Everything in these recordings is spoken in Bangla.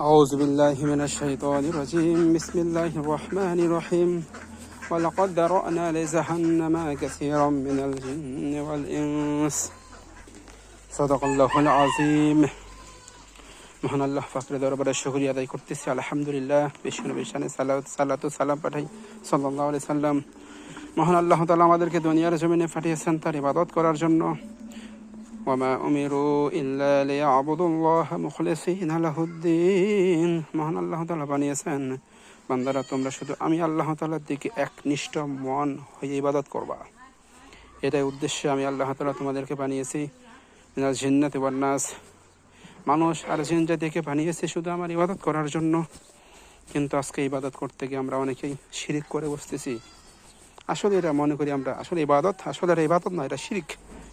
أعوذ بالله من الشيطان الرجيم بسم الله الرحمن الرحيم ولقد ذرأنا لجهنم كثيرا من الجن والإنس صدق الله العظيم মহান আল্লাহ পাকের দরবারে শুকরিয়া আদায় করতেছি আলহামদুলিল্লাহ। বিশ্বনবীর শানে সালাতু সালাম পাঠাই সাল্লাল্লাহু আলাইহি সাল্লাম। মহান আল্লাহ তাআলা আমাদেরকে দুনিয়ার জমিনে পাঠিয়েছেন তার ইবাদত করার জন্য। ওয়ামা উমিরু ইল্লা লিয়াবুদুল্লাহা মুখলিসিনা লাহুদ্দিন। মহান আল্লাহ তাআলা বানিয়েছেন বান্দারা তোমরা শুধু আমি আল্লাহ তাআলার দিকে একনিষ্ঠ মন হয়ে ইবাদত করবা। এটাই উদ্দেশ্যে আমি আল্লাহ তাআলা তোমাদেরকে বানিয়েছি। মিনাল জিন্নাতি ওয়ান নাস, মানুষ আর জিন জাতিকে বানিয়েছে শুধু আমার ইবাদত করার জন্য। কিন্তু আজকে ইবাদত করতে গিয়ে আমরা অনেকেই শিরিক করে বসতেছি। আসলে এটা মনে করি আমরা আসলে ইবাদত, আসলে এটা ইবাদত না, এটা শিরিক,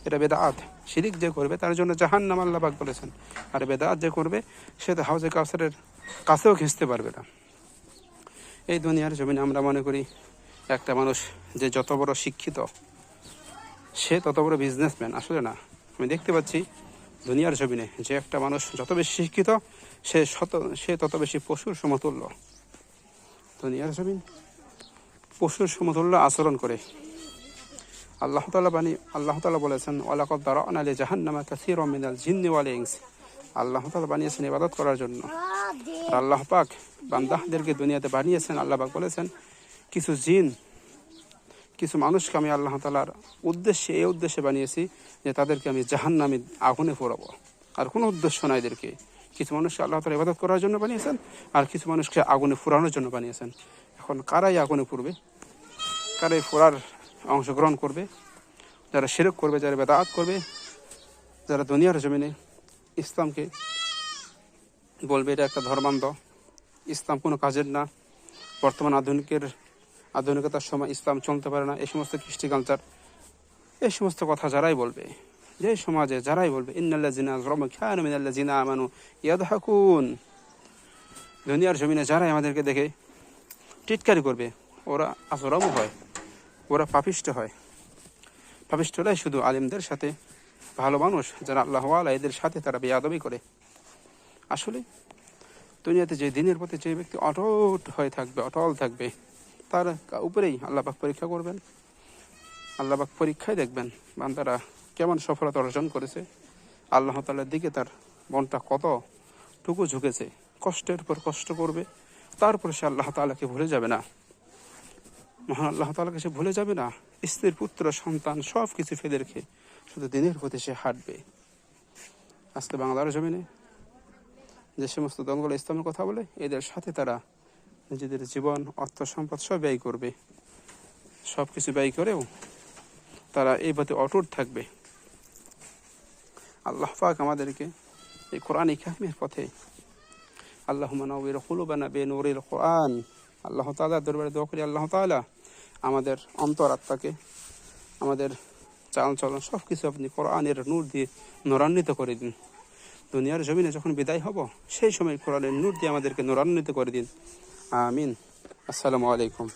এটা বেদাত। শিরিক যে করবে তার জন্য জাহান্নাম আল্লাহ পাক বলেছেন, আর বেদাত যে করবে সে তো হাউজে কাউসারের কাছেও ঘেঁচতে পারবে না। এই দুনিয়ার জমিনে আমরা মনে করি একটা মানুষ যে যত বড় শিক্ষিত সে তত বড় বিজনেসম্যান। আসলে না, আমি দেখতে পাচ্ছি দুনিয়ার জমিনে যে একটা মানুষ যত বেশি শিক্ষিত সে তত বেশি পশুর সমতুল্য। দুনিয়ার জমিন পশুর সমতুল্য আচরণ করে। আল্লাহ তাআলা বলেছেন ওয়ালাকাদ যারা'না লিজাহান্নামা কাসীরাম মিনাল জিন্নি ওয়াল ইনস। আল্লাহ তাআলা বানিয়েছেন ইবাদত করার জন্য। আর আল্লাহ পাক বান্দাদেরকে দুনিয়াতে বানিয়েছেন। আল্লাহ পাক বলেছেন কিছু জিন কিছু মানুষকে আমি আল্লাহ তাআলার এই উদ্দেশ্যে বানিয়েছি যে তাদেরকে আমি জাহান্নামে আগুনে পোড়াবো। আর কোনো উদ্দেশ্য নাই এদেরকে। কিছু মানুষকে আল্লাহ তাআলা ইবাদত করার জন্য বানিয়েছেন, আর কিছু মানুষকে আগুনে পোড়ানোর জন্য বানিয়েছেন। এখন কারাই আগুনে পুড়বে, কারাই পোড়ার অংশগ্রহণ করবে? যারা শিরক করবে, যারা বেদাত করবে, যারা দুনিয়ার জমিনে ইসলামকে বলবে এটা একটা ধর্মান্ধ, ইসলাম কোনো কাজের না, বর্তমান আধুনিকতার সময় ইসলাম চলতে পারে না, এই সমস্ত কৃষ্টি কালচার, এই সমস্ত কথা যারাই বলবে, যে সমাজে যারাই বলবে ইন্নাল্লাযিনা যলামু কানু মিনাল্লাযিনা আমানু ইয়াদহাকুন, দুনিয়ার জমিনে যারাই আমাদেরকে দেখে টিটকারি করবে ওরা আজরামু হয়, ওরা পাপিষ্ট হয়। পাপিষ্টরাই শুধু আলিমদের সাথে, ভালো মানুষ যারা আল্লাহ ওয়ালা এদের সাথে তারা বেয়াদবি করে। আসলে দুনিয়াতে যে দিনের প্রতি যে ব্যক্তি অটল থাকবে তার উপরেই আল্লাহ পাক পরীক্ষা করবেন। আল্লাহ পাক পরীক্ষায় দেখবেন বান্দারা কেমন সফলতা অর্জন করেছে, আল্লাহ তাআলার দিকে তার মনটা কতটুকু ঝুঁকেছে। কষ্টের পর কষ্ট করবে, তারপর সে আল্লাহ তাআলাকে ভুলে যাবে না। মহান আল্লাহ তাআলাকে সে ভুলে যাবে না। স্ত্রীর পুত্র সন্তান সব কিছু ফেলে রেখে শুধু দিনের প্রতি সে হাঁটবে। আজকে বাংলার জমিনে যে সমস্ত দলগুলো ইসলামের কথা বলে এদের সাথে তারা নিজেদের জীবন, অর্থ, সম্পদ সব ব্যয় করবে। সব কিছু ব্যয় করেও তারা এই পথে অটুট থাকবে। আল্লাহ পাক আমাদেরকে এই কোরআন কারিমের পথে আল্লাহুম্মা নাওয়ির কুলুবানা বিনূরিল কোরআন, আল্লাহ তাআলার দরবারে দোয়া করি আল্লাহ তাআলা আমাদের অন্তর আত্মাকে, আমাদের চালচলন সব কিছু আপনি কোরআনের নূর দিয়ে নূরান্বিত করে দিন। দুনিয়ার জমিনে যখন বিদায় হব সেই সময় কোরআনের নূর দিয়ে আমাদেরকে নূরান্বিত করে দিন। আমিন। আসসালামু আলাইকুম।